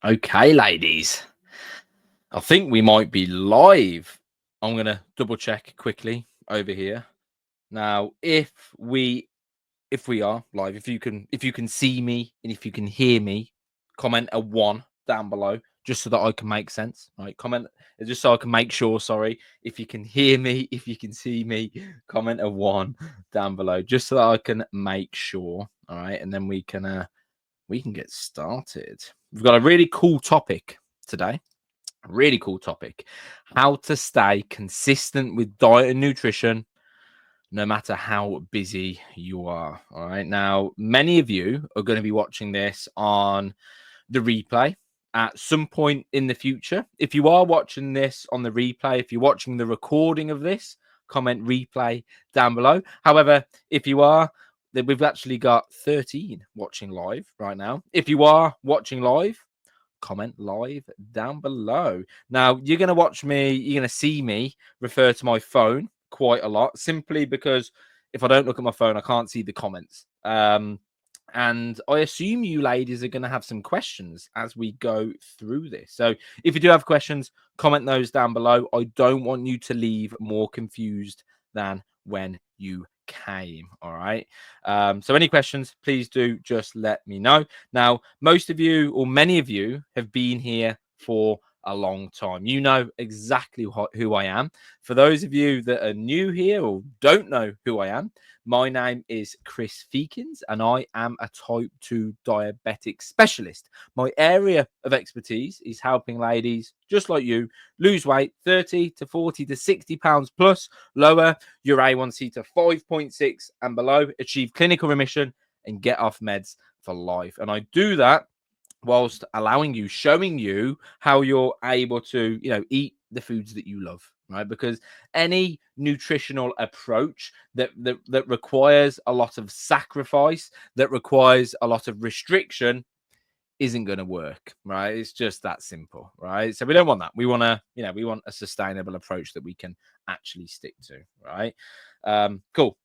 Okay, ladies. I think we might be live. I'm gonna double check quickly over here. Now, if we are live, if you can see me and if you can hear me, comment a one down below just so that I can make sense. Right, comment just so I can make sure. Sorry, if you can hear me, if you can see me, comment a one down below just so that I can make sure. All right, and then we can get started. We've got a really cool topic today. Really cool topic. How to stay consistent with diet and nutrition no matter how busy you are. All right. Now, many of you are going to be watching this on the replay at some point in the future. If you are watching this on the replay, if you're watching the recording of this, comment replay down below. However, if you are, then we've actually got 13 watching live right now. If you are watching live, comment live down below. Now, you're going to watch me, you're going to see me refer to my phone quite a lot simply because if I don't look at my phone, I can't see the comments. And I assume you ladies are going to have some questions as we go through this. So if you do have questions, comment those down below. I don't want you to leave more confused than when you came. All right. So any questions, please do just let me know. Now, most of you or many of you have been here for a long time. You know exactly who I am. For those of you that are new here or don't know who I am, my name is Chris Feekins and I am a type 2 diabetic specialist. My area of expertise is helping ladies just like you lose weight 30 to 40 to 60 pounds plus, lower your A1C to 5.6 and below, achieve clinical remission and get off meds for life. And I do that whilst showing you how you're able to, eat the foods that you love, right? Because any nutritional approach that requires a lot of sacrifice, that requires a lot of restriction, isn't going to work, right? It's just that simple, right? So we don't want that. We want we want a sustainable approach that we can actually stick to, right? Cool.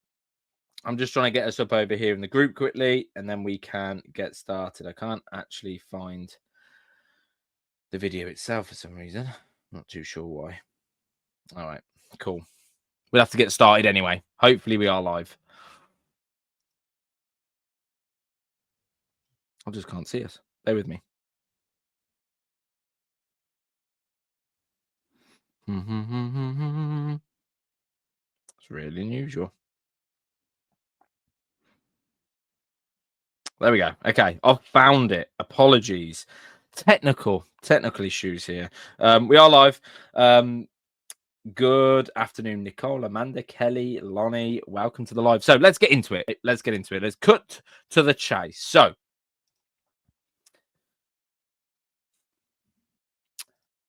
I'm just trying to get us up over here in the group quickly, and then we can get started. I can't actually find the video itself for some reason. Not too sure why. All right, cool. We'll have to get started anyway. Hopefully we are live. I just can't see us. Bear with me. It's really unusual. There we go. Okay, I found it. Apologies. Technical issues here. We are live. Good afternoon, Nicole, Amanda, Kelly, Lonnie. Welcome to the live. So let's get into it. Let's cut to the chase. So,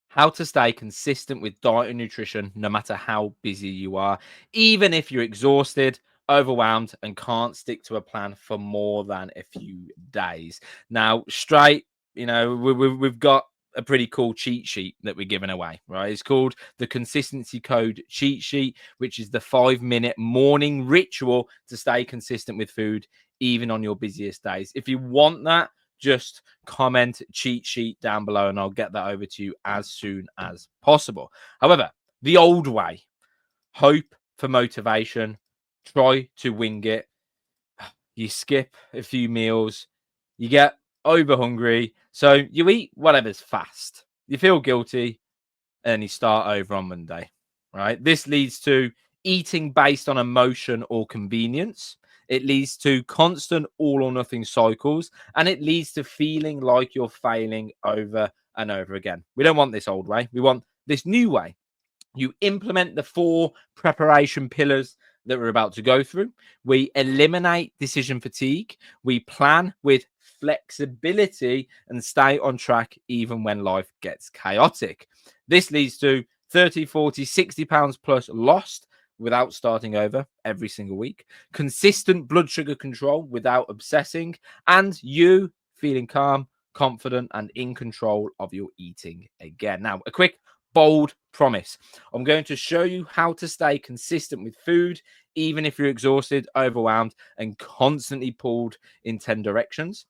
how to stay consistent with diet and nutrition no matter how busy you are, even if you're exhausted, overwhelmed, and can't stick to a plan for more than a few days. Now, straight, we've got a pretty cool cheat sheet that we're giving away, right? It's called the Consistency Code Cheat Sheet, which is the 5-minute morning ritual to stay consistent with food, even on your busiest days. If you want that, just comment cheat sheet down below and I'll get that over to you as soon as possible. However, the old way, hope for motivation, try to wing it. You skip a few meals, you get over hungry, so you eat whatever's fast. You feel guilty, and you start over on Monday, right? This leads to eating based on emotion or convenience. It leads to constant all or nothing cycles, and it leads to feeling like you're failing over and over again. We don't want this old way. We want this new way. You implement the 4 preparation pillars that we're about to go through. We eliminate decision fatigue. We plan with flexibility and stay on track even when life gets chaotic. This leads to 30, 40, 60 pounds plus lost without starting over every single week, consistent blood sugar control without obsessing, and you feeling calm, confident, and in control of your eating again. Now, a quick bold promise. I'm going to show you how to stay consistent with food, even if you're exhausted, overwhelmed, and constantly pulled in 10 directions.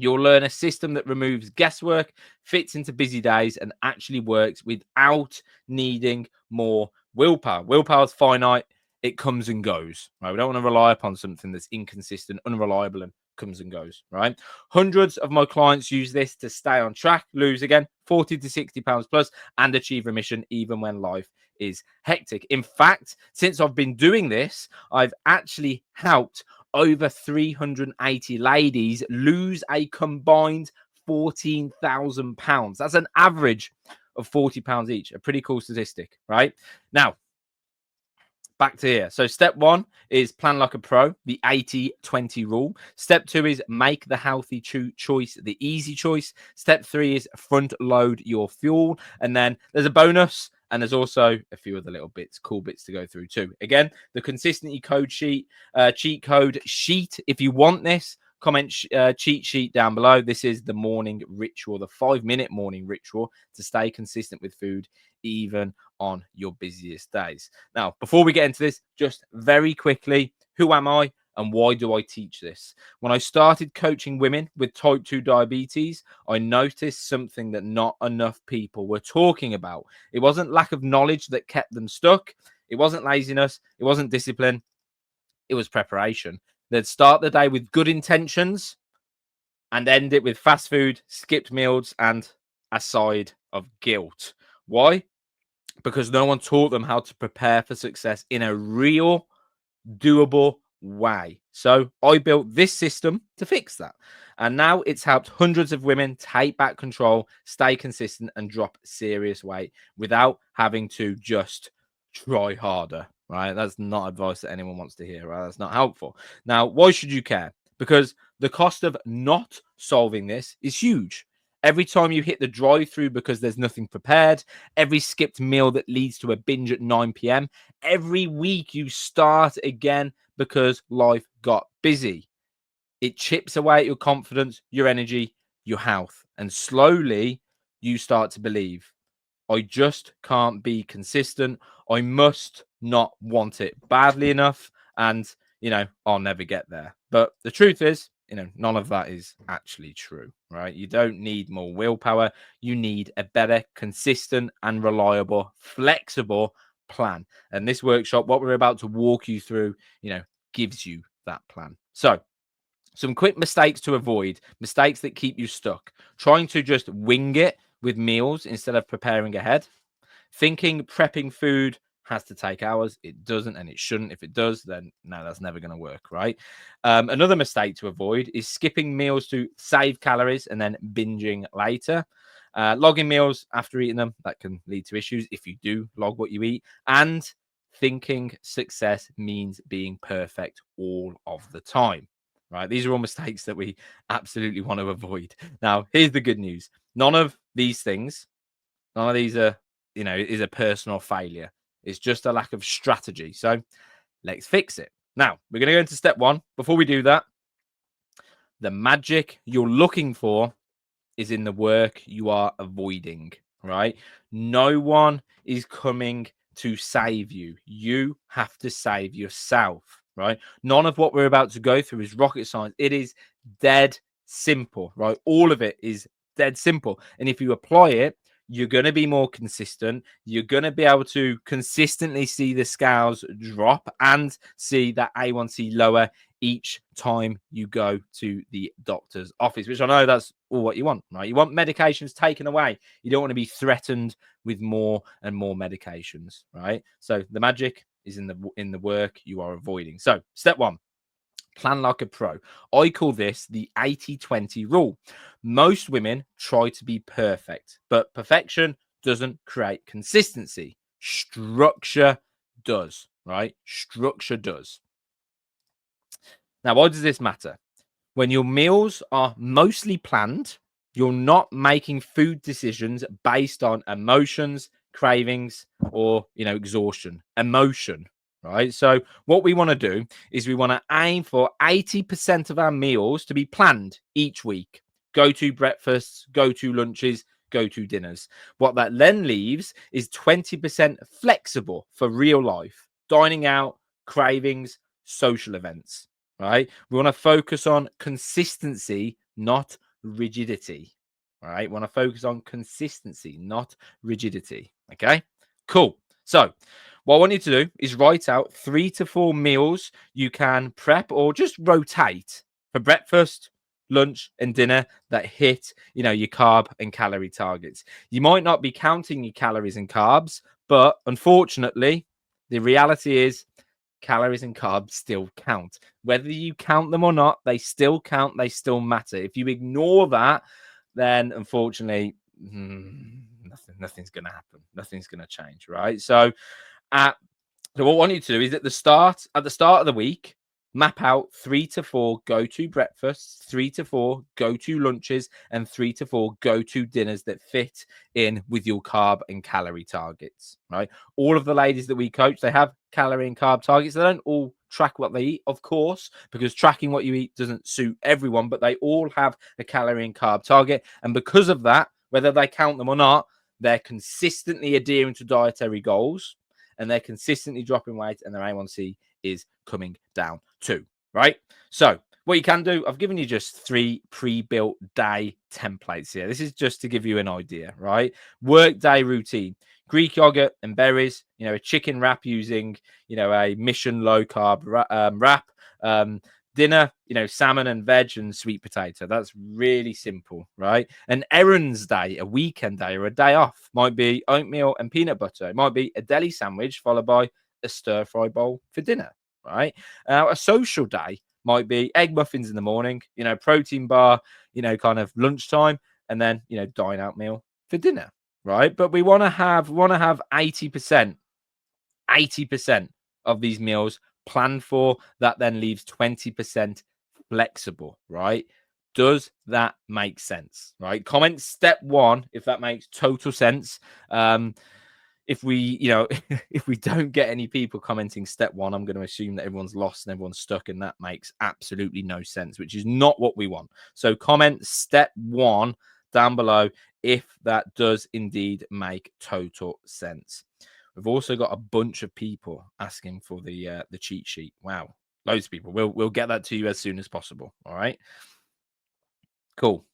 You'll learn a system that removes guesswork, fits into busy days, and actually works without needing more willpower. Willpower is finite, it comes and goes, right? We don't want to rely upon something that's inconsistent, unreliable, and comes and goes, right? Hundreds of my clients use this to stay on track, lose again 40 to 60 pounds plus, and achieve remission even when life is hectic. In fact, since I've been doing this, I've actually helped over 380 ladies lose a combined 14,000 pounds. That's an average of 40 pounds each. A pretty cool statistic, right? Now, back to here. So step one is plan like a pro, the 80-20 rule. Step two is make the healthy choice the easy choice. Step three is front load your fuel. And then there's a bonus, and there's also a few other little bits, cool bits to go through too. Again, the consistency code sheet, cheat code sheet. If you want this, comment cheat sheet down below. This is the morning ritual, the 5-minute morning ritual to stay consistent with food, even on your busiest days. Now, before we get into this, just very quickly, who am I and why do I teach this? When I started coaching women with type 2 diabetes, I noticed something that not enough people were talking about. It wasn't lack of knowledge that kept them stuck. It wasn't laziness. It wasn't discipline. It was preparation. They'd start the day with good intentions and end it with fast food, skipped meals, and a side of guilt. Why? Because no one taught them how to prepare for success in a real, doable way. So I built this system to fix that. And now it's helped hundreds of women take back control, stay consistent, and drop serious weight without having to just try harder, right? That's not advice that anyone wants to hear, right? That's not helpful. Now, why should you care? Because the cost of not solving this is huge. Every time you hit the drive-through because there's nothing prepared, every skipped meal that leads to a binge at 9 p.m., every week you start again because life got busy. It chips away at your confidence, your energy, your health. And slowly you start to believe, I just can't be consistent. I must not want it badly enough. And, I'll never get there. But the truth is, none of that is actually true, right? You don't need more willpower. You need a better, consistent and reliable, flexible plan. And this workshop, what we're about to walk you through, gives you that plan. So some quick mistakes to avoid, mistakes that keep you stuck. Trying to just wing it with meals instead of preparing ahead. Thinking prepping food has to take hours. It doesn't, and it shouldn't. If it does, then no, that's never going to work, right? Another mistake to avoid is skipping meals to save calories and then binging later. Logging meals after eating them, that can lead to issues if you do log what you eat. And thinking success means being perfect all of the time, right? These are all mistakes that we absolutely want to avoid. Now, here's the good news. None of these things, none of these are, is a personal failure. It's just a lack of strategy. So let's fix it. Now, we're going to go into step one. Before we do that, the magic you're looking for is in the work you are avoiding, right? No one is coming to save you. You have to save yourself, right? None of what we're about to go through is rocket science. It is dead simple, right? All of it is dead simple. And if you apply it, you're going to be more consistent. You're going to be able to consistently see the scales drop and see that A1C lower each time you go to the doctor's office, which I know that's all what you want, right? You want medications taken away. You don't want to be threatened with more and more medications, right? So the magic is in the work you are avoiding. So step one, plan like a pro. I call this the 80-20 rule. Most women try to be perfect, but perfection doesn't create consistency. Structure does, right? Structure does. Now, why does this matter? When your meals are mostly planned, you're not making food decisions based on emotions, cravings, or, exhaustion. Emotion, right? So what we want to do is we want to aim for 80% of our meals to be planned each week. Go to breakfasts, go to lunches, go to dinners. What that then leaves is 20% flexible for real life, dining out, cravings, social events. Right? We want to focus on consistency, not rigidity. All right. Want to focus on consistency, not rigidity. Okay. Cool. So, what I want you to do is write out 3 to 4 meals you can prep or just rotate for breakfast, lunch, and dinner that hit, your carb and calorie targets. You might not be counting your calories and carbs, but unfortunately, the reality is calories and carbs still count. Whether you count them or not, they still count. They still matter. If you ignore that, then unfortunately, nothing's going to happen. Nothing's going to change, right? So, so what I want you to do is at the start of the week, map out 3 to 4 go-to breakfasts, 3 to 4 go-to lunches, and 3 to 4 go-to dinners that fit in with your carb and calorie targets. Right? All of the ladies that we coach, they have calorie and carb targets. They don't all track what they eat, of course, because tracking what you eat doesn't suit everyone, but they all have a calorie and carb target. And because of that, whether they count them or not, they're consistently adhering to dietary goals, and they're consistently dropping weight, and their A1C is coming down too, right? So what you can do, I've given you just 3 pre-built day templates here. This is just to give you an idea, right? Work day routine: Greek yogurt and berries, a chicken wrap using, a Mission low carb wrap. Dinner, salmon and veg and sweet potato. That's really simple, right? An errands day, a weekend day, or a day off might be oatmeal and peanut butter. It might be a deli sandwich followed by a stir fry bowl for dinner, right? A social day might be egg muffins in the morning, protein bar, kind of lunchtime, and then, dine out meal for dinner, right? But we want to have 80% of these meals planned for. That then leaves 20% flexible, right? Does that make sense? Right? Comment step 1 if that makes total sense. If we, if we don't get any people commenting step 1, I'm going to assume that everyone's lost and everyone's stuck, and that makes absolutely no sense, which is not what we want. So comment step 1 down below if that does indeed make total sense. We've also got a bunch of people asking for the cheat sheet. Wow, loads of people. We'll get that to you as soon as possible. All right, cool.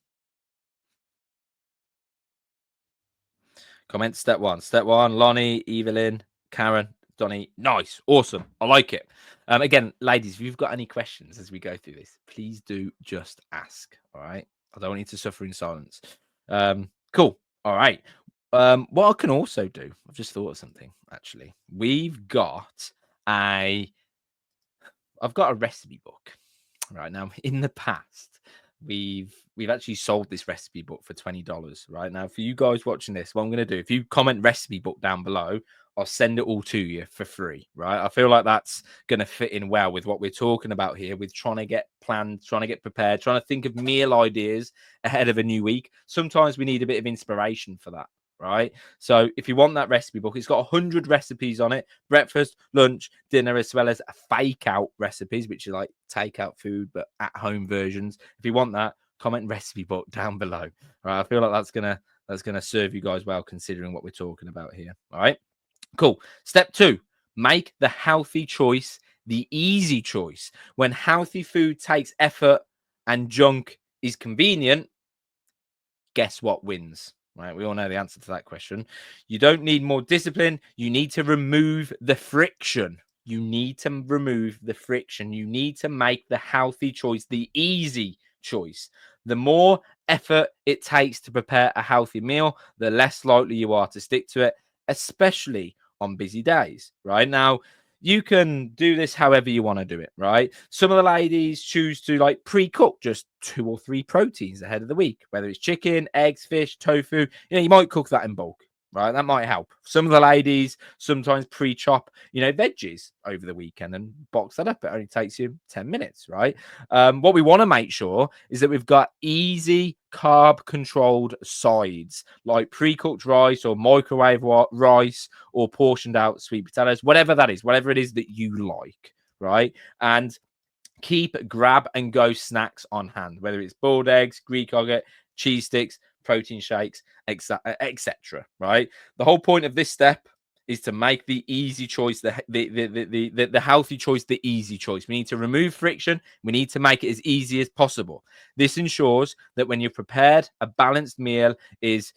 Comment step 1. Step 1. Lonnie, Evelyn, Karen, Donnie. Nice, awesome. I like it. Again, ladies, if you've got any questions as we go through this, please do just ask. All right, I don't want you to suffer in silence. Cool. All right. What I can also do, I've just thought of something actually. I've got a recipe book right now. In the past, we've actually sold this recipe book for $20. Right now, for you guys watching this, what I'm going to do, if you comment recipe book down below, I'll send it all to you for free. Right? I feel like that's going to fit in well with what we're talking about here, with trying to get planned, trying to get prepared, trying to think of meal ideas ahead of a new week. Sometimes we need a bit of inspiration for that. Right. So if you want that recipe book, it's got 100 recipes on it: breakfast, lunch, dinner, as well as fake out recipes, which are like takeout food, but at home versions. If you want that, comment recipe book down below. All right. I feel like that's gonna serve you guys well, considering what we're talking about here. All right. Cool. Step 2, make the healthy choice the easy choice. When healthy food takes effort and junk is convenient, guess what wins? Right, we all know the answer to that question. You don't need more discipline. You need to remove the friction. You need to remove the friction. You need to make the healthy choice the easy choice. The more effort it takes to prepare a healthy meal, the less likely you are to stick to it, especially on busy days. Right now, you can do this however you want to do it, right? Some of the ladies choose to like pre-cook just 2 or 3 proteins ahead of the week, whether it's chicken, eggs, fish, tofu. You might cook that in bulk, right? That might help. Some of the ladies sometimes pre-chop, veggies over the weekend and box that up. It only takes you 10 minutes, right? What we want to make sure is that we've got easy carb controlled sides like pre-cooked rice or microwave rice or portioned out sweet potatoes, whatever that is, whatever it is that you like, right? And keep grab and go snacks on hand, whether it's boiled eggs, Greek yogurt, cheese sticks, protein shakes, etc. Right? The whole point of this step is to make the easy choice, the healthy choice, the easy choice. We need to remove friction. We need to make it as easy as possible. This ensures that when you're prepared, a balanced meal is,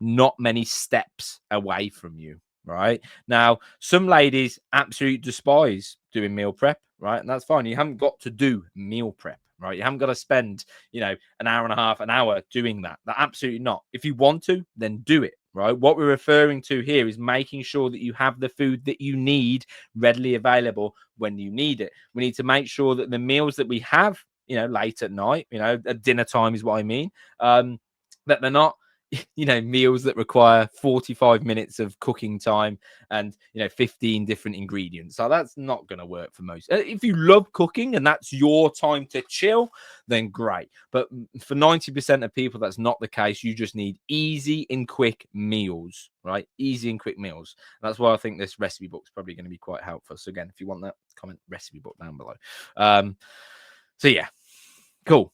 not many steps away from you. Right now, some ladies absolutely despise doing meal prep. Right, and that's fine. You haven't got to do meal prep. Right, you haven't got to spend, an hour and a half, an hour doing that. Absolutely not. If you want to, then do it. Right, what we're referring to here is making sure that you have the food that you need readily available when you need it. We need to make sure that the meals that we have, late at night, at dinner time is what I mean, that they're not meals that require 45 minutes of cooking time and 15 different ingredients. So that's not going to work for most. If you love cooking and that's your time to chill, then great. But for 90% of people, that's not the case. You just need easy and quick meals, right? Easy and quick meals. And that's why I think this recipe book is probably going to be quite helpful. So again, if you want that, comment recipe book down below. So yeah, cool.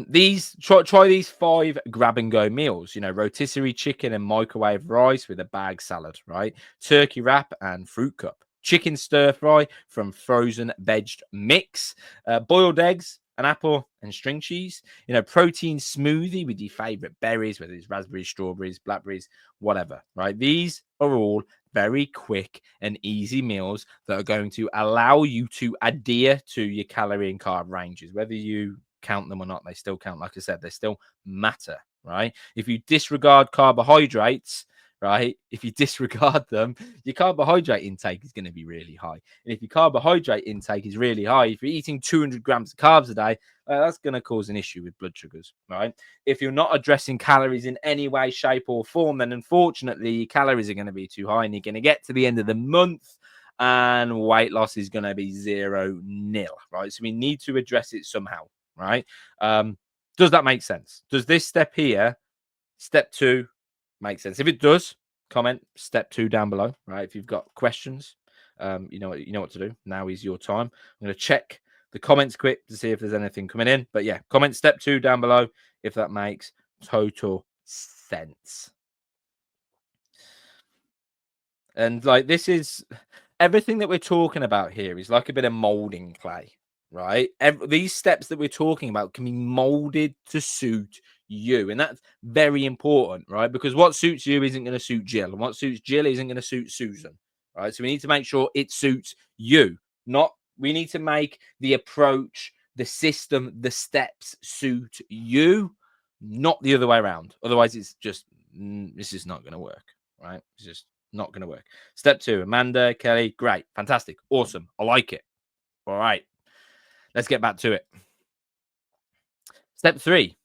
These try these 5 grab and go meals, rotisserie chicken and microwave rice with a bag salad, right? Turkey wrap and fruit cup, chicken stir fry from frozen vegged mix, boiled eggs, an apple and string cheese, protein smoothie with your favorite berries, whether it's raspberries, strawberries, blackberries, whatever, right? These are all very quick and easy meals that are going to allow you to adhere to your calorie and carb ranges, whether you count them or not. They still count. Like I said, they still matter, right? If you disregard carbohydrates, right, if you disregard them, your carbohydrate intake is going to be really high. And if your carbohydrate intake is really high, if you're eating 200 grams of carbs a day, that's going to cause an issue with blood sugars, right? If you're not addressing calories in any way, shape, or form, then unfortunately your calories are going to be too high, and you're going to get to the end of the month and weight loss is going to be 0-0, right? So we need to address it somehow, right? Does that make sense? Does this step here, step 2, make sense? If it does, comment step 2 down below, right? If you've got questions, you know what to do. Now is your time. I'm going to check the comments quick to see if there's anything coming in. But yeah, comment step 2 down below if that makes total sense. And like, this is everything that we're talking about here is like a bit of molding clay, right? These steps that we're talking about can be molded to suit you. And that's very important, right? Because what suits you isn't going to suit Jill, and what suits Jill isn't going to suit Susan, right? So we need to make sure it suits you. We need to make the approach, the system, the steps suit you, not the other way around. Otherwise, it's just, this is not going to work, right? It's just not going to work. Step 2, Amanda, Kelly, great, fantastic, awesome. I like it. All right, let's get back to it. Step 3,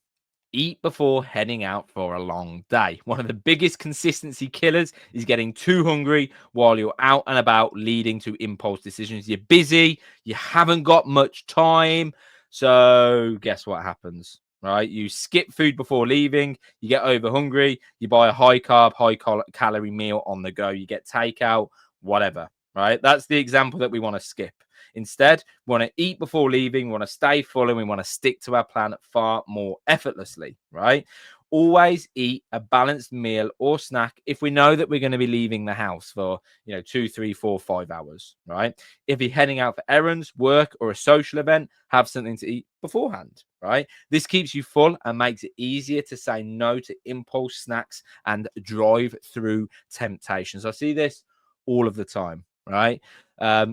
eat before heading out for a long day. One of the biggest consistency killers is getting too hungry while you're out and about, leading to impulse decisions. You're busy, you haven't got much time. So guess what happens, right? You skip food before leaving, you get over hungry, you buy a high carb, high calorie meal on the go, you get takeout, whatever, right? That's the example that we want to skip. Instead, we want to eat before leaving, we want to stay full, and we want to stick to our plan far more effortlessly, right? Always eat a balanced meal or snack if we know that we're going to be leaving the house for 2, 3, 4, 5 hours, right? If you're heading out for errands, work, or a social event, have something to eat beforehand, right? This keeps you full and makes it easier to say no to impulse snacks and drive through temptations. I see this all of the time, right? I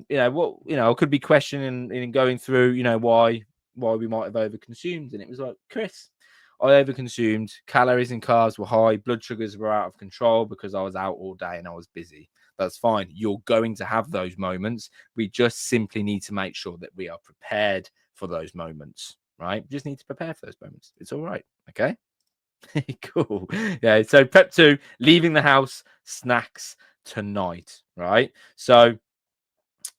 could be questioning and going through, why we might have overconsumed, and it was like, Chris, I overconsumed. Calories and carbs were high, blood sugars were out of control because I was out all day and I was busy. That's fine. You're going to have those moments. We just simply need to make sure that we are prepared for those moments, right? We just need to prepare for those moments. It's all right. Okay. Cool. Yeah. So prep 2, leaving the house, snacks tonight, right? So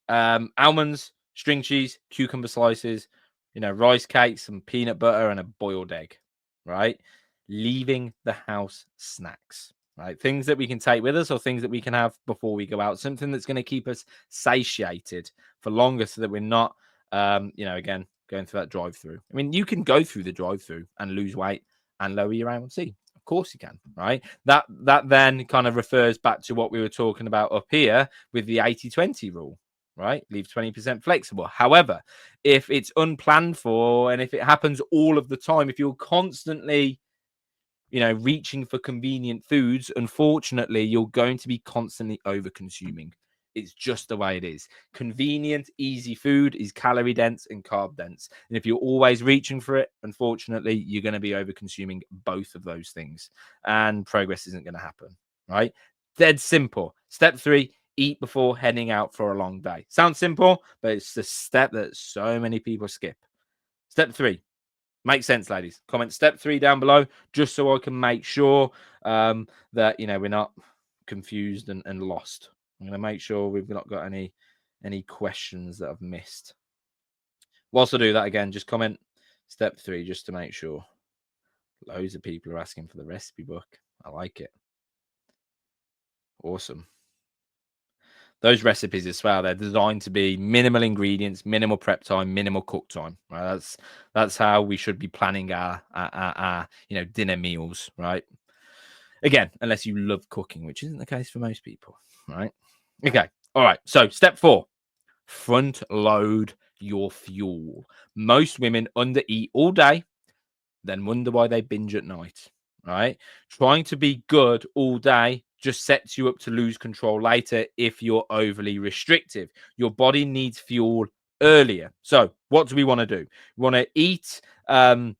almonds, string cheese, cucumber slices, rice cakes, some peanut butter, and a boiled egg, right? Leaving the house snacks, right? Things that we can take with us or things that we can have before we go out. Something that's going to keep us satiated for longer so that we're not, again, going through that drive-through. I mean, you can go through the drive-through and lose weight and lower your A1C. Of course you can, right? That then kind of refers back to what we were talking about up here with the 80-20 rule, right? Leave 20% flexible. However, if it's unplanned for and if it happens all of the time, if you're constantly reaching for convenient foods, unfortunately, you're going to be constantly over consuming. It's just the way it is. Convenient, easy food is calorie dense and carb dense. And if you're always reaching for it, unfortunately, you're going to be over consuming both of those things. And progress isn't going to happen, right? Dead simple. Step 3, eat before heading out for a long day. Sounds simple, but it's the step that so many people skip. Step 3, makes sense, ladies. Comment step 3 down below, just so I can make sure that we're not confused and lost. I'm going to make sure we've not got any questions that I've missed. Whilst I do that again, just comment step 3 just to make sure. Loads of people are asking for the recipe book. I like it. Awesome. Those recipes as well, they're designed to be minimal ingredients, minimal prep time, minimal cook time. Right? That's how we should be planning our dinner meals, right? Again, unless you love cooking, which isn't the case for most people, right? Okay, all right. So step 4, front load your fuel. Most women undereat all day, then wonder why they binge at night, right? Trying to be good all day just sets you up to lose control later if you're overly restrictive. Your body needs fuel earlier. So, what do we want to do? We want to eat. Hang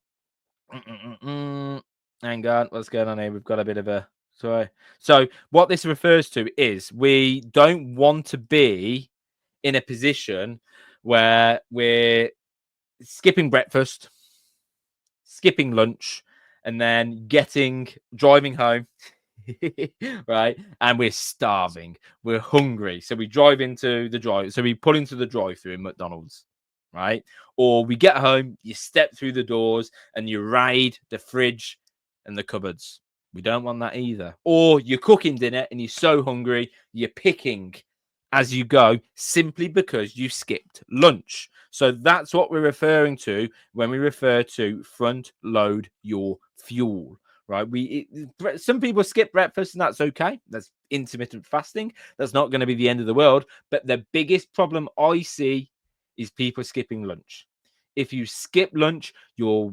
on, what's going on here? We've got a bit of a sorry. So, what this refers to is we don't want to be in a position where we're skipping breakfast, skipping lunch, and then driving home, right? And we're starving, we're hungry. So we pull into the drive-through in McDonald's, right? Or we get home, you step through the doors and you raid the fridge and the cupboards. We don't want that either. Or you're cooking dinner and you're so hungry, you're picking as you go simply because you skipped lunch. So that's what we're referring to when we refer to front load your fuel, right? Some people skip breakfast and that's okay. That's intermittent fasting. That's not going to be the end of the world. But the biggest problem I see is people skipping lunch. If you skip lunch, the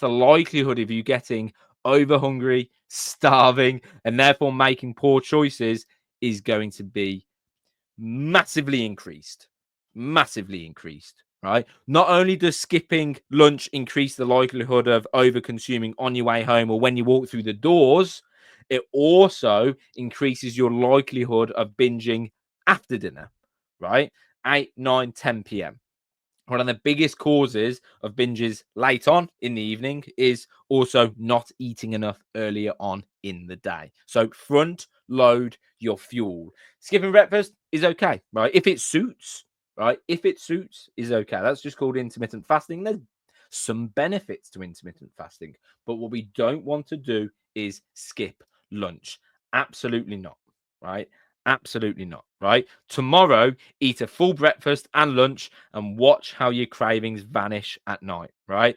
likelihood of you getting over hungry, starving, and therefore making poor choices is going to be massively increased. Massively increased, right? Not only does skipping lunch increase the likelihood of over consuming on your way home or when you walk through the doors, it also increases your likelihood of binging after dinner, right? 8, 9, 10 p.m. One of the biggest causes of binges late on in the evening is also not eating enough earlier on in the day. So front load your fuel. Skipping breakfast is okay, right? If it suits, right? If it suits, is okay. That's just called intermittent fasting. There's some benefits to intermittent fasting, but what we don't want to do is skip lunch. Absolutely not, right? Absolutely not, right? Tomorrow, eat a full breakfast and lunch and watch how your cravings vanish at night, right?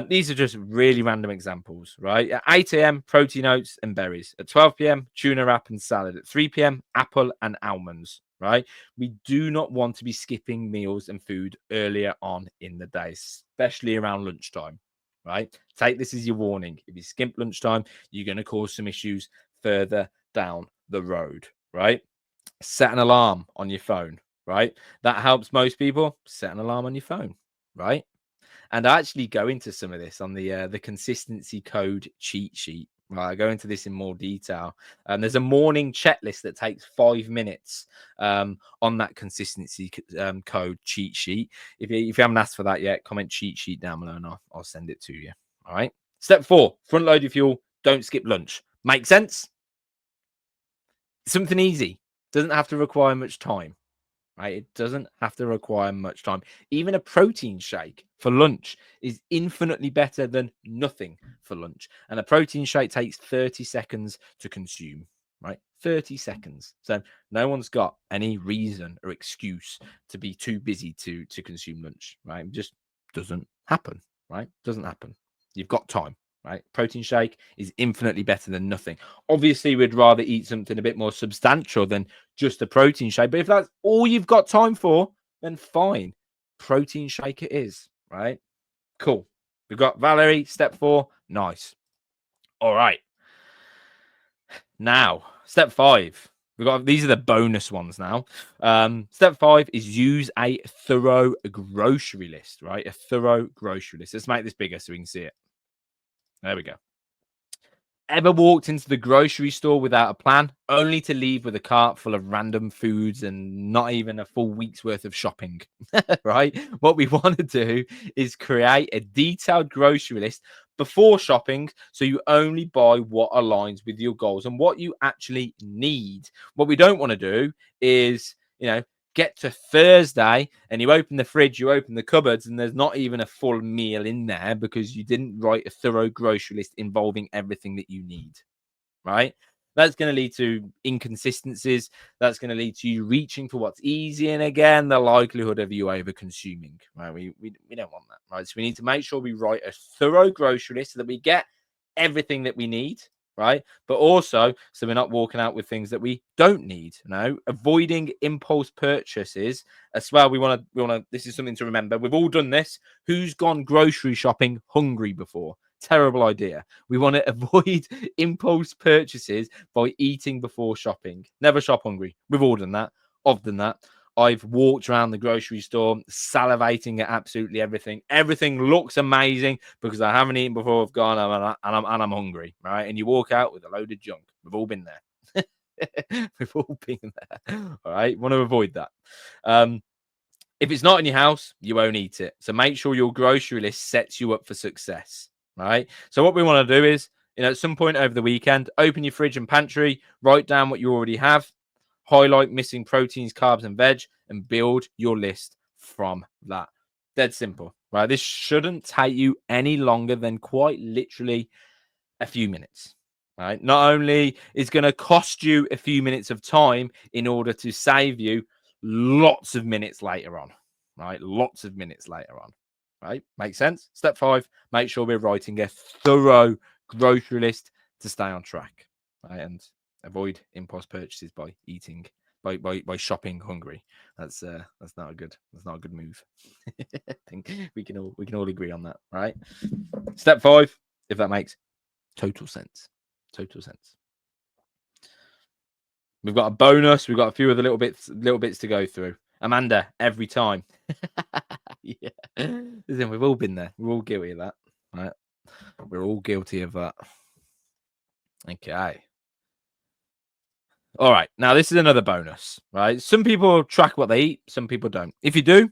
These are just really random examples, right? At 8 a.m., protein oats and berries. At 12 p.m., tuna wrap and salad. At 3 p.m., apple and almonds, right? We do not want to be skipping meals and food earlier on in the day, especially around lunchtime, right? Take this as your warning. If you skip lunchtime, you're going to cause some issues further down the road, right? Set an alarm on your phone, right? That helps most people. Set an alarm on your phone, right? And I actually go into some of this on the consistency code cheat sheet. Right, I go into this in more detail. There's a morning checklist that takes 5 minutes on that consistency code cheat sheet. If you haven't asked for that yet, comment cheat sheet down below and I'll send it to you. All right. Step 4, front load your fuel. Don't skip lunch. Make sense? Something easy. Doesn't have to require much time. Right? It doesn't have to require much time. Even a protein shake for lunch is infinitely better than nothing for lunch. And a protein shake takes 30 seconds to consume, right? 30 seconds. So no one's got any reason or excuse to be too busy to consume lunch, right? It just doesn't happen, right? Doesn't happen. You've got time. right? Protein shake is infinitely better than nothing. Obviously, we'd rather eat something a bit more substantial than just a protein shake. But if that's all you've got time for, then fine. Protein shake it is, right? Cool. We've got Valerie, step 4. Nice. All right. Now, step 5. These are the bonus ones now. Step 5 is use a thorough grocery list, right? A thorough grocery list. Let's make this bigger so we can see it. There we go. Ever walked into the grocery store without a plan, only to leave with a cart full of random foods and not even a full week's worth of shopping? Right? What we want to do is create a detailed grocery list before shopping so you only buy what aligns with your goals and what you actually need. What we don't want to do is, get to Thursday and you open the fridge, you open the cupboards, and there's not even a full meal in there because you didn't write a thorough grocery list involving everything that you need, right? That's going to lead to inconsistencies. That's going to lead to you reaching for what's easy. And again, the likelihood of you over consuming, right? We don't want that, right? So we need to make sure we write a thorough grocery list so that we get everything that we need, right? But also so we're not walking out with things that we don't need. Avoiding impulse purchases as well. We want to. This is something to remember. We've all done this. Who's gone grocery shopping hungry before? Terrible idea. We want to avoid impulse purchases by eating before shopping. Never shop hungry. We've all done that. I've done that. I've walked around the grocery store salivating at absolutely everything. Everything looks amazing because I haven't eaten before I've gone and I'm hungry, right? And you walk out with a load of junk. We've all been there. We've all been there. All right. Want to avoid that. If it's not in your house, you won't eat it. So make sure your grocery list sets you up for success, right? So what we want to do is, at some point over the weekend, open your fridge and pantry, write down what you already have, highlight missing proteins, carbs, and veg, and build your list from that. Dead simple, right? This shouldn't take you any longer than quite literally a few minutes, right? Not only is going to cost you a few minutes of time in order to save you lots of minutes later on, right? Lots of minutes later on, right? Makes sense? Step 5, make sure we're writing a thorough grocery list to stay on track, right? And avoid impulse purchases by eating, by shopping hungry. That's not a good move. I think we can all agree on that, right? Step 5, if that makes total sense. We've got a bonus. We've got a few of the little bits to go through. Amanda, every time. Yeah. Listen, we've all been there. We're all guilty of that. Right? We're all guilty of that. Okay. All right. Now, this is another bonus, right? Some people track what they eat. Some people don't. If you do,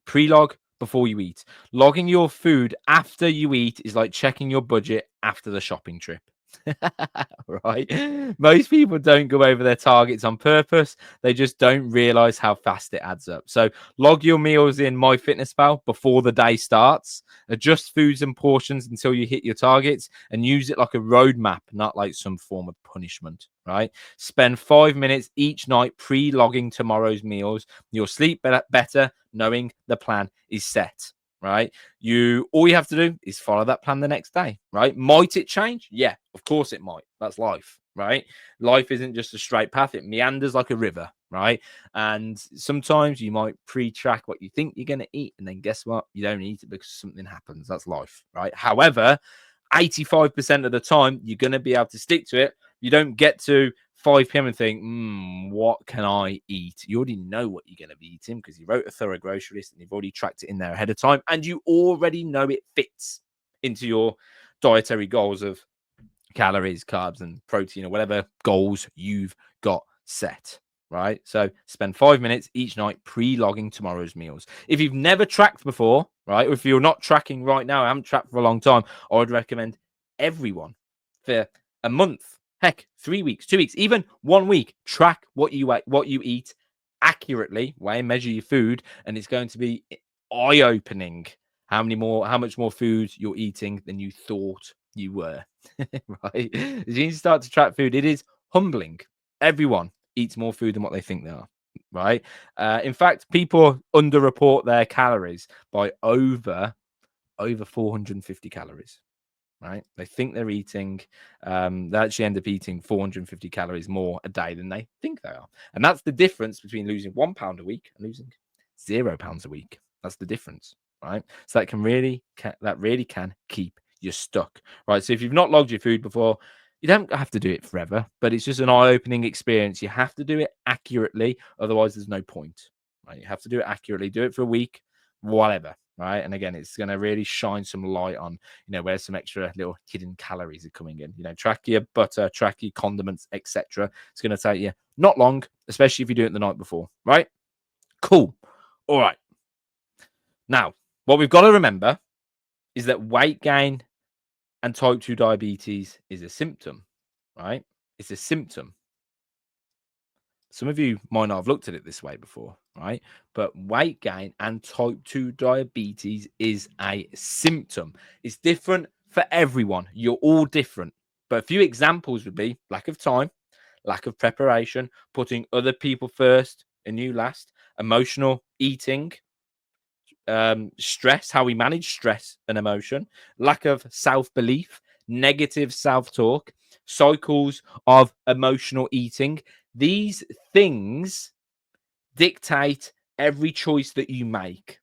pre-log before you eat. Logging your food after you eat is like checking your budget after the shopping trip. Right? Most people don't go over their targets on purpose. They just don't realize how fast it adds up. So log your meals in MyFitnessPal before the day starts. Adjust foods and portions until you hit your targets and use it like a roadmap, not like some form of punishment, right? Spend 5 minutes each night pre-logging tomorrow's meals. You'll sleep better knowing the plan is set. Right? All you have to do is follow that plan the next day, right? Might it change? Yeah, of course it might. That's life, right? Life isn't just a straight path. It meanders like a river, right? And sometimes you might pre-track what you think you're going to eat. And then guess what? You don't eat it because something happens. That's life, right? However, 85% of the time, you're going to be able to stick to it. You don't get to 5 p.m. and think, what can I eat? You already know what you're going to be eating because you wrote a thorough grocery list and you've already tracked it in there ahead of time. And you already know it fits into your dietary goals of calories, carbs, and protein or whatever goals you've got set. Right. So spend 5 minutes each night pre-logging tomorrow's meals. If you've never tracked before, right, or if you're not tracking right now, I haven't tracked for a long time, I would recommend everyone for a month, heck, 3 weeks, 2 weeks, even 1 week, track what you eat accurately, weigh and measure your food, and it's going to be eye-opening how much more food you're eating than you thought you were. Right? As you start to track food, it is humbling. Everyone eats more food than what they think they are, right? In fact, people underreport their calories by over 450 calories, right? They think they're eating, they actually end up eating 450 calories more a day than they think they are. And that's the difference between losing £1 a week and losing £0 a week. That's the difference, right? So that really can keep you stuck, right? So if you've not logged your food before, you don't have to do it forever, but it's just an eye-opening experience. You have to do it accurately, otherwise there's no point, right? You have to do it accurately. Do it for a week, whatever, right? And again, it's going to really shine some light on, where some extra little hidden calories are coming in. Track your butter, track your condiments, etc. It's going to take you not long, especially if you do it the night before, right? Cool. All right. Now, what we've got to remember is that weight gain and type 2 diabetes is a symptom, right? It's a symptom. Some of you might not have looked at it this way before, right? But weight gain and type 2 diabetes is a symptom. It's different for everyone. You're all different. But a few examples would be lack of time, lack of preparation, putting other people first and you last, emotional eating, stress, how we manage stress and emotion, lack of self-belief, negative self-talk, cycles of emotional eating. These things dictate every choice that you make,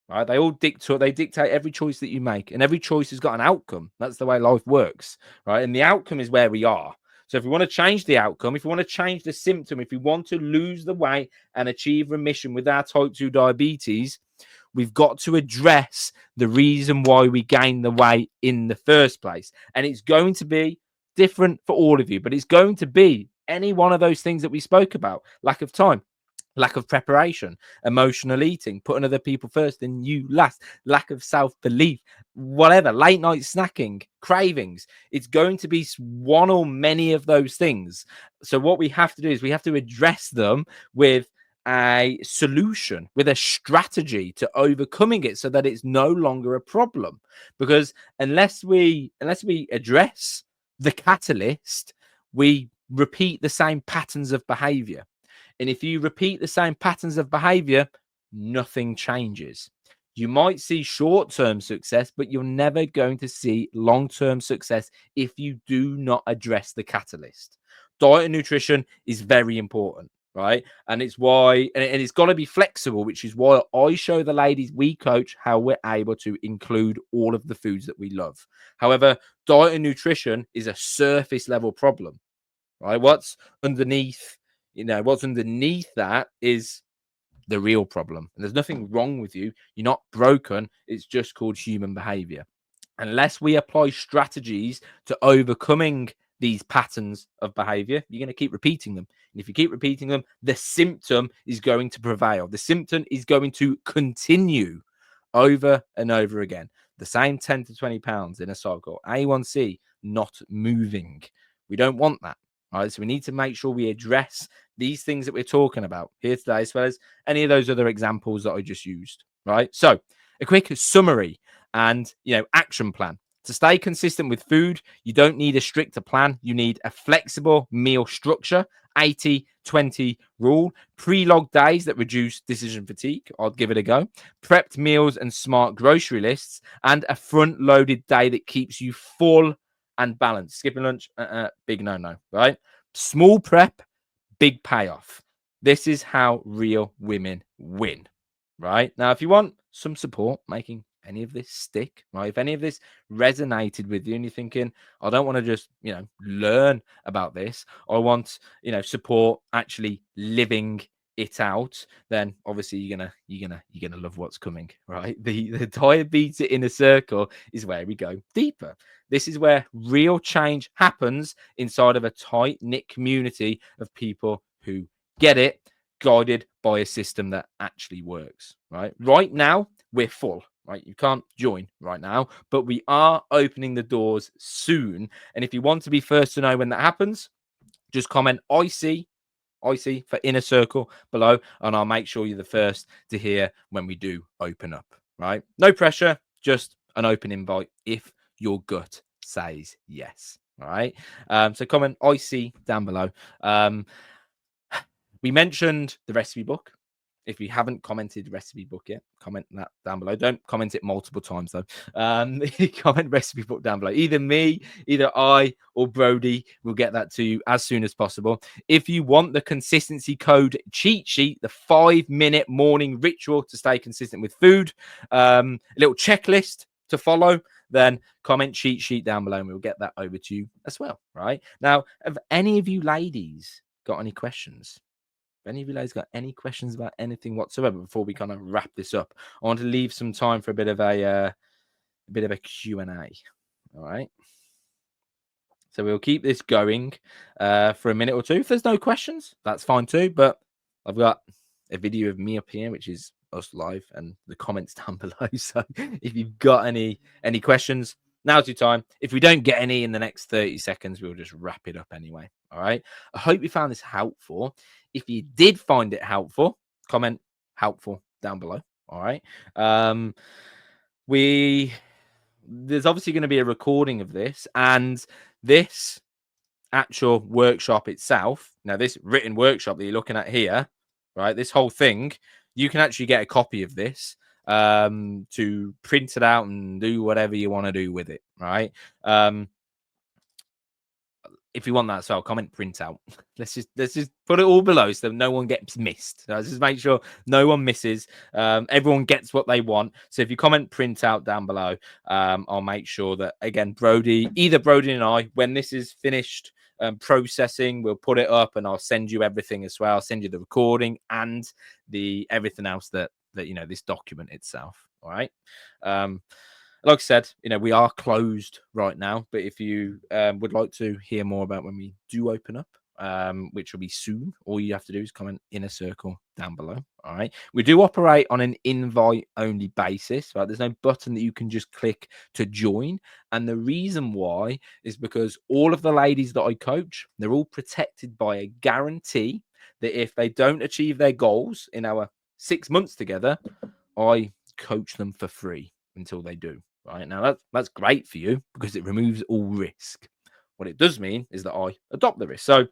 right? They dictate every choice that you make, and every choice has got an outcome. That's the way life works, right? And the outcome is where we are. So if we want to change the outcome, if we want to change the symptom, if we want to lose the weight and achieve remission with our type 2 diabetes, we've got to address the reason why we gain the weight in the first place. And it's going to be different for all of you, but it's going to be any one of those things that we spoke about: lack of time, lack of preparation, emotional eating, putting other people first and you last, lack of self-belief, whatever, late night snacking, cravings. It's going to be one or many of those things. So what we have to do is we have to address them with a solution, with a strategy to overcoming it, so that it's no longer a problem. Because unless we address the catalyst, we repeat the same patterns of behavior. And if you repeat the same patterns of behavior, nothing changes. You might see short-term success, but you're never going to see long-term success if you do not address the catalyst. Diet and nutrition is very important, right? And it's why, and it's got to be flexible, which is why I show the ladies we coach how we're able to include all of the foods that we love. However, diet and nutrition is a surface level problem, right? What's underneath that is the real problem. And there's nothing wrong with you. You're not broken. It's just called human behavior. Unless we apply strategies to overcoming these patterns of behavior, you're going to keep repeating them. And if you keep repeating them, the symptom is going to prevail. The symptom is going to continue over and over again. The same 10 to 20 pounds in a cycle. A1C not moving. We don't want that. All right, so we need to make sure we address these things that we're talking about here today, as well as any of those other examples that I just used. Right. So a quick summary and action plan. To stay consistent with food, you don't need a stricter plan. You need a flexible meal structure, 80-20 rule, pre-log days that reduce decision fatigue. I'll give it a go. Prepped meals and smart grocery lists, and a front-loaded day that keeps you full and balanced. Skipping lunch, big no-no, right? Small prep, big payoff. This is how real women win, right? Now, if you want some support making any of this stick, right? If any of this resonated with you and you're thinking, I don't want to just, learn about this, I want, support actually living it out, then obviously you're gonna love what's coming, right? The diabetes inner circle is where we go deeper. This is where real change happens inside of a tight-knit community of people who get it, guided by a system that actually works, right? Right now, we're full, right? You can't join right now, but we are opening the doors soon. And if you want to be first to know when that happens, just comment IC for inner circle below, and I'll make sure you're the first to hear when we do open up, right? No pressure, just an open invite if your gut says yes. All right. So comment IC down below. We mentioned the recipe book. If you haven't commented recipe book yet, comment that down below. Don't comment it multiple times though. Comment recipe book down below. Either me, either I, or Brody will get that to you as soon as possible. If you want the consistency code cheat sheet, the 5-minute morning ritual to stay consistent with food, a little checklist to follow, then comment cheat sheet down below and we'll get that over to you as well. Right now, have any of you ladies got any questions? If any of you ladies got any questions about anything whatsoever before we kind of wrap this up, I want to leave some time for a bit of a Q&A. All right. So we'll keep this going for a minute or two. If there's no questions, that's fine too. But I've got a video of me up here, which is us live, and the comments down below. So if you've got any questions, now's your time. If we don't get any in the next 30 seconds, we'll just wrap it up anyway. All right. I hope you found this helpful. If you did find it helpful, comment helpful down below. All right. There's obviously going to be a recording of this, and this actual workshop itself, now this written workshop that you're looking at here, right, this whole thing, you can actually get a copy of this to print it out and do whatever you want to do with it, right? If you want that as well, comment print out. Let's just put it all below so no one gets missed. Let's just make sure no one misses. Everyone gets what they want. So if you comment print out down below, I'll make sure that, again, either Brody and I, when this is finished processing, we'll put it up and I'll send you everything as well. I'll send you the recording and the everything else that this document itself. All right. Like I said, we are closed right now, but if you would like to hear more about when we do open up, which will be soon, all you have to do is comment in a circle down below. All right. We do operate on an invite only basis, right? There's no button that you can just click to join. And the reason why is because all of the ladies that I coach, they're all protected by a guarantee that if they don't achieve their goals in our 6 months together, I coach them for free until they do. Right now, that's great for you because it removes all risk. What it does mean is that I adopt the risk. So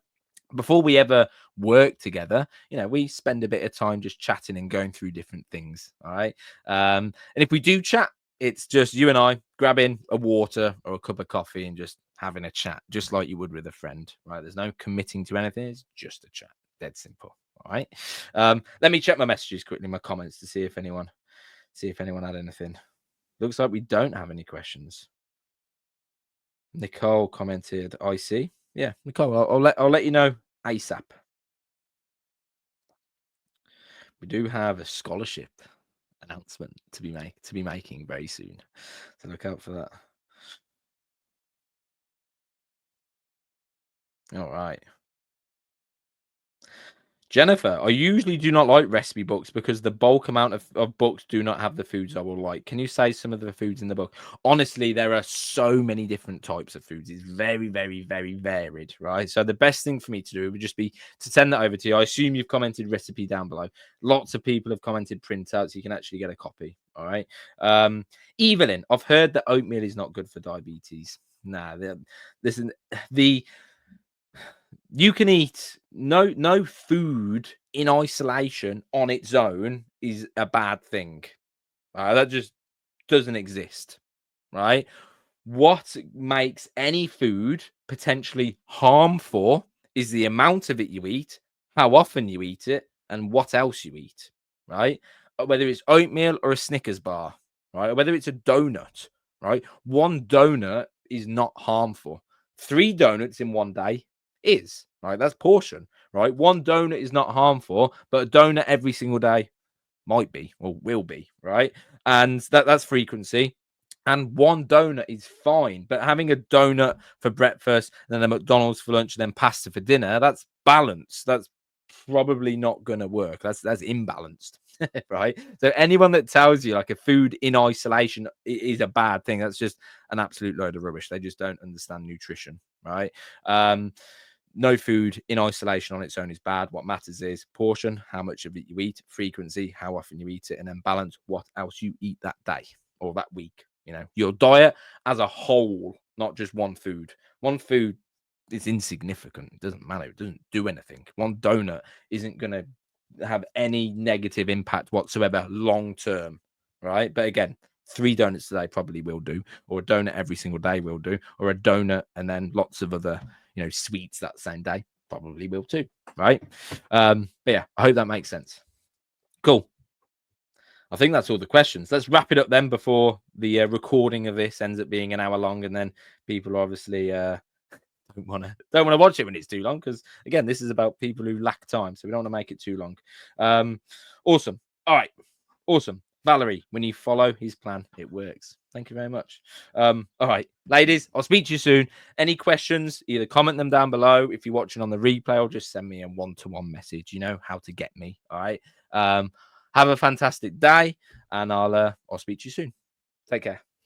before we ever work together, we spend a bit of time just chatting and going through different things. All right. And if we do chat, it's just you and I grabbing a water or a cup of coffee and just having a chat, just like you would with a friend. Right. There's no committing to anything. It's just a chat. Dead simple. All right. Let me check my messages quickly, my comments, to see if anyone had anything. Looks like we don't have any questions. Nicole commented, "I see." Yeah, Nicole, I'll let you know ASAP. We do have a scholarship announcement to be making very soon, so look out for that. All right. Jennifer, I usually do not like recipe books because the bulk amount of books do not have the foods I will like. Can you say some of the foods in the book? Honestly, there are so many different types of foods. It's very, very, very varied, right? So the best thing for me to do would just be to send that over to you. I assume you've commented recipe down below. Lots of people have commented printout, so you can actually get a copy. All right. Evelyn, I've heard that oatmeal is not good for diabetes. Nah, listen, you can eat no food in isolation on its own is a bad thing. That just doesn't exist, right? What makes any food potentially harmful is the amount of it you eat, how often you eat it, and what else you eat, right? Whether it's oatmeal or a Snickers bar, right? Whether it's a donut, right? One donut is not harmful. 3 donuts in one day is, right? That's portion, right? One donut is not harmful, but a donut every single day might be or will be, right? And that's frequency. And one donut is fine, but having a donut for breakfast, then a McDonald's for lunch, and then pasta for dinner, that's balance. That's probably not going to work. That's imbalanced, right? So anyone that tells you like a food in isolation is a bad thing, that's just an absolute load of rubbish. They just don't understand nutrition, right? No food in isolation on its own is bad. What matters is portion, how much of it you eat, frequency, how often you eat it, and then balance what else you eat that day or that week. Your diet as a whole, not just one food. One food is insignificant. It doesn't matter. It doesn't do anything. One donut isn't going to have any negative impact whatsoever long term, right? But again, 3 donuts today probably will do, or a donut every single day will do, or a donut and then lots of other, sweets that same day probably will too, right? But yeah, I hope that makes sense. Cool. I think that's all the questions. Let's wrap it up then before the recording of this ends up being an hour long, and then people obviously don't want to watch it when it's too long, because again, this is about people who lack time, so we don't want to make it too long. Awesome. All right. Awesome. Valerie, when you follow his plan, it works. Thank you very much. All right, ladies, I'll speak to you soon. Any questions, either comment them down below. If you're watching on the replay, or just send me a one-to-one message. You know how to get me. All right. Have a fantastic day, and I'll speak to you soon. Take care.